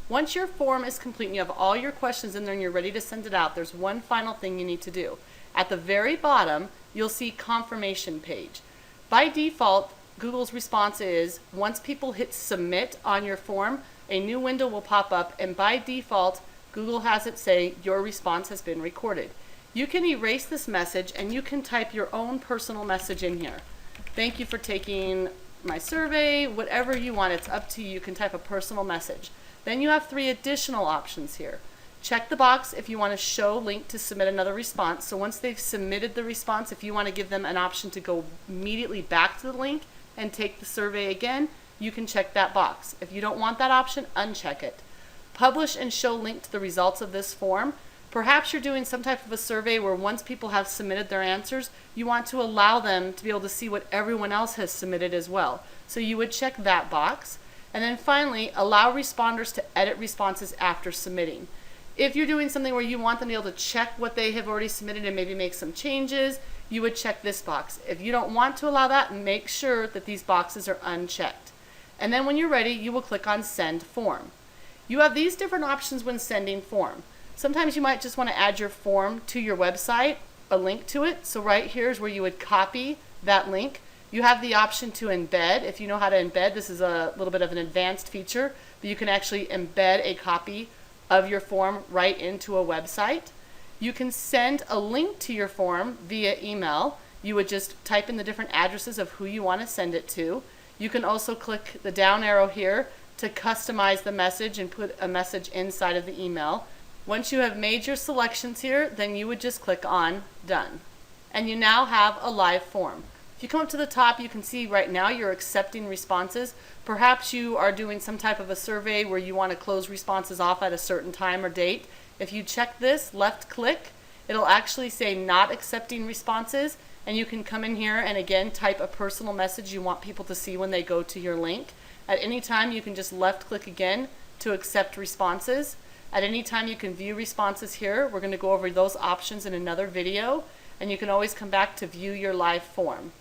Once your form is complete and you have all your questions in there and you're ready to send it out, there's one final thing you need to do. At the very bottom, you'll see confirmation page. By default, Google's response is once people hit submit on your form, a new window will pop up, and by default, Google has it say your response has been recorded. You can erase this message and you can type your own personal message in here. Thank you for taking my survey, whatever you want, it's up to you. You can type a personal message. Then you have 3 additional options here. Check the box if you want to show link to submit another response. So once they've submitted the response, if you want to give them an option to go immediately back to the link and take the survey again, you can check that box. If you don't want that option, uncheck it. Publish and show link to the results of this form. Perhaps you're doing some type of a survey where once people have submitted their answers, you want to allow them to be able to see what everyone else has submitted as well. So you would check that box. And then finally, allow responders to edit responses after submitting. If you're doing something where you want them to be able to check what they have already submitted and maybe make some changes, you would check this box. If you don't want to allow that, make sure that these boxes are unchecked. And then when you're ready, you will click on Send Form. You have these different options when sending form. Sometimes you might just want to add your form to your website, a link to it. So right here is where you would copy that link. You have the option to embed. If you know how to embed, this is a little bit of an advanced feature, but you can actually embed a copy of your form right into a website. You can send a link to your form via email. You would just type in the different addresses of who you want to send it to. You can also click the down arrow here to customize the message and put a message inside of the email. Once you have made your selections here, then you would just click on Done. And you now have a live form. If you come up to the top, you can see right now you're accepting responses. Perhaps you are doing some type of a survey where you want to close responses off at a certain time or date. If you check this, left click, it'll actually say not accepting responses, and you can come in here and again type a personal message you want people to see when they go to your link. At any time, you can just left click again to accept responses. At any time, you can view responses here. We're going to go over those options in another video, and you can always come back to view your live form.